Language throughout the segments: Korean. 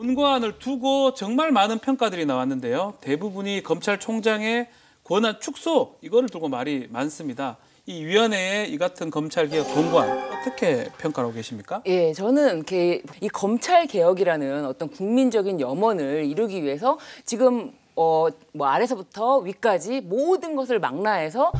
권고안을 두고 정말 많은 평가들이 나왔는데요. 대부분이 검찰총장의 권한 축소 이거를 두고 말이 많습니다. 이 위원회의 이 같은 검찰개혁 권고안 어떻게 평가하고 계십니까? 예, 저는 이 검찰개혁이라는 어떤 국민적인 염원을 이루기 위해서 지금 뭐 아래서부터 위까지 모든 것을 망라해서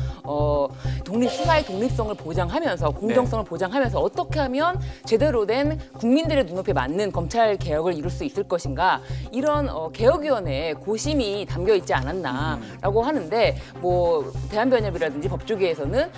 수사의 독립성을 보장하면서 공정성을 보장하면서 어떻게 하면 제대로 된 국민들의 눈높이에 맞는 검찰 개혁을 이룰 수 있을 것인가 이런 개혁위원회에 고심이 담겨 있지 않았나라고 하는데 뭐 대한변협이라든지 법조계에서는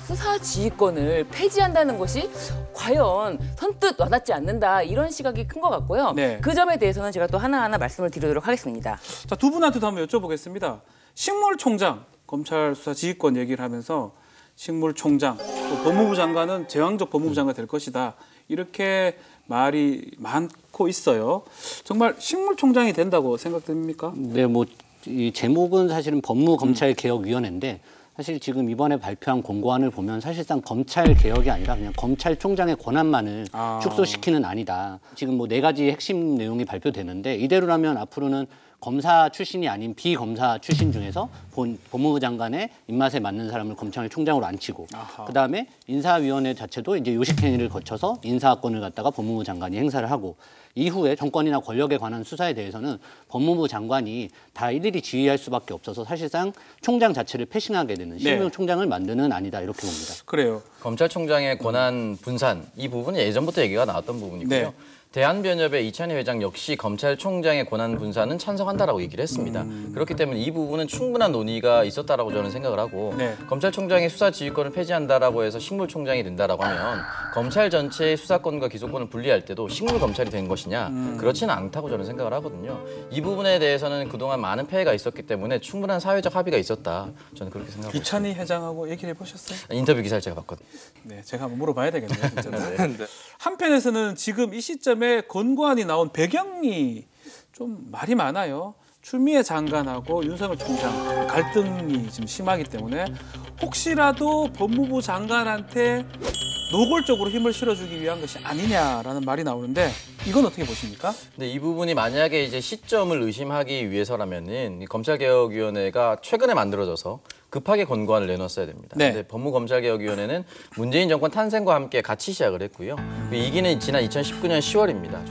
수사 지휘권을 폐지한다는 것이 과연 선뜻 와닿지 않는다 이런 시각이 큰 것 같고요. 네. 그 점에 대해서는 제가 또 하나하나 말씀을 드리도록 하겠습니다. 자, 두 분한테도 한번 여쭤보겠습니다. 식물총장, 검찰 수사 지휘권 얘기를 하면서 식물총장, 또 법무부 장관은 제왕적 법무부 장관이 될 것이다. 이렇게 말이 많고 있어요. 정말 식물총장이 된다고 생각됩니까? 네, 뭐 이 제목은 사실은 법무검찰개혁위원회인데 사실 지금 이번에 발표한 공고안을 보면 사실상 검찰 개혁이 아니라 그냥 검찰총장의 권한만을 축소시키는 안이다. 지금 뭐 4가지 핵심 내용이 발표되는데 이대로라면 앞으로는 검사 출신이 아닌 비검사 출신 중에서 법무부 장관의 입맛에 맞는 사람을 검찰총장으로 앉히고 그다음에 인사위원회 자체도 이제 요식행위를 거쳐서 인사권을 갖다가 법무부 장관이 행사를 하고 이후에 정권이나 권력에 관한 수사에 대해서는 법무부 장관이 다 일일이 지휘할 수밖에 없어서 사실상 총장 자체를 패싱하게 되는 실무총장을 만드는 안이다 이렇게 봅니다. 그래요. 검찰총장의 권한 분산 이 부분은 예전부터 얘기가 나왔던 부분이고요. 네. 대한변협의 이찬희 회장 역시 검찰총장의 권한 분산은 찬성한다라고 얘기를 했습니다. 그렇기 때문에 이 부분은 충분한 논의가 있었다라고 저는 생각을 하고 검찰총장의 수사 지휘권을 폐지한다라고 해서 식물총장이 된다라고 하면 검찰 전체의 수사권과 기소권을 분리할 때도 식물검찰이 된 것이냐 그렇지는 않다고 저는 생각을 하거든요. 이 부분에 대해서는 그동안 많은 폐해가 있었기 때문에 충분한 사회적 합의가 있었다. 저는 그렇게 생각하고 있습니다. 이찬희 회장하고 얘기를 해보셨어요? 인터뷰 기사를 제가 봤거든요. 네, 제가 한번 물어봐야 되겠네요. 네. 한편에서는 지금 이 시점에 권고안이 나온 배경이 좀 말이 많아요. 추미애 장관하고 윤석열 총장 갈등이 지금 심하기 때문에 혹시라도 법무부 장관한테 노골적으로 힘을 실어주기 위한 것이 아니냐라는 말이 나오는데 이건 어떻게 보십니까? 네, 이 부분이 만약에 이제 시점을 의심하기 위해서라면은 검찰개혁위원회가 최근에 만들어져서 급하게 권고안을 내놨어야 됩니다. 네. 근데 법무검찰개혁위원회는 문재인 정권 탄생과 함께 같이 시작을 했고요. 이 2기는 지난 2019년 10월입니다.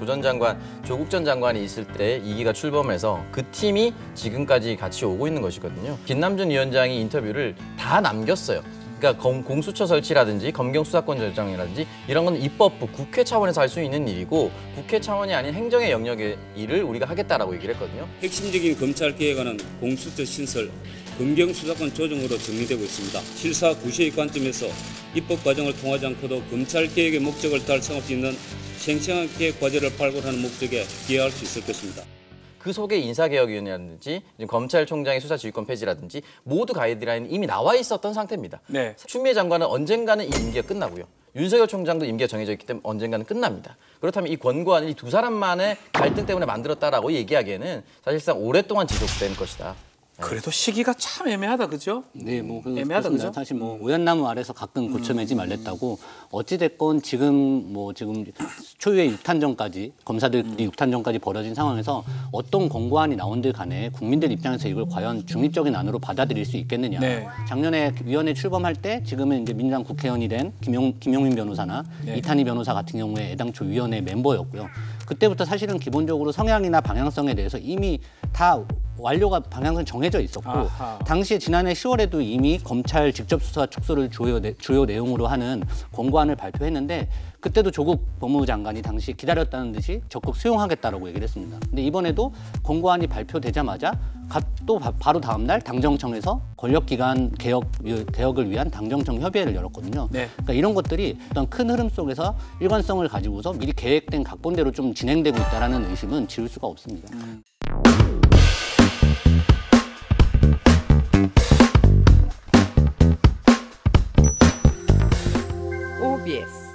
조국 전 장관이 있을 때 2기가 출범해서 그 팀이 지금까지 같이 오고 있는 것이거든요. 김남준 위원장이 인터뷰를 다 남겼어요. 그러니까 공수처 설치라든지 검경 수사권 결정이라든지 이런 건 입법부, 국회 차원에서 할 수 있는 일이고 국회 차원이 아닌 행정의 영역의 일을 우리가 하겠다라고 얘기를 했거든요. 핵심적인 검찰개혁안은 공수처 신설, 검경 수사권 조정으로 정리되고 있습니다. 실사 구시의 관점에서 입법 과정을 통하지 않고도 검찰개혁의 목적을 달성할 수 있는 생생한 개혁 과제를 발굴하는 목적에 기여할 수 있을 것입니다. 그 속에 인사개혁위원회라든지 검찰총장의 수사지휘권 폐지라든지 모두 가이드라인이 이미 나와 있었던 상태입니다. 네. 추미애 장관은 언젠가는 이 임기가 끝나고요. 윤석열 총장도 임기가 정해져 있기 때문에 언젠가는 끝납니다. 그렇다면 이 권고안을 이 두 사람만의 갈등 때문에 만들었다라고 얘기하기에는 사실상 오랫동안 지속된 것이다. 그래도 시기가 참 애매하다, 그죠? 네, 뭐 애매하다, 그죠? 사실 뭐 오얏나무 아래서 가끔 고쳐매지 말랬다고 어찌 됐건 지금 초유의 6탄전까지 검사들이 6탄전까지 벌어진 상황에서 어떤 권고안이 나온들 간에 국민들 입장에서 이걸 과연 중립적인 안으로 받아들일 수 있겠느냐. 네. 작년에 위원회 출범할 때 지금은 이제 민주당 국회의원이 된 김용민 변호사나 이탄희 변호사 같은 경우에 애당초 위원회 멤버였고요. 그때부터 사실은 기본적으로 성향이나 방향성에 대해서 이미 다 완료가 방향은 정해져 있었고 당시에 지난해 10월에도 이미 검찰 직접 수사 축소를 주요 내용으로 하는 권고안을 발표했는데 그때도 조국 법무부 장관이 당시 기다렸다는 듯이 적극 수용하겠다라고 얘기를 했습니다. 근데 이번에도 권고안이 발표되자마자 또 바로 다음 날 당정청에서 권력기관 개혁을 위한 당정청 협의회를 열었거든요. 네. 그러니까 이런 것들이 어떤 큰 흐름 속에서 일관성을 가지고서 미리 계획된 각본대로 좀 진행되고 있다는 의심은 지울 수가 없습니다. OBS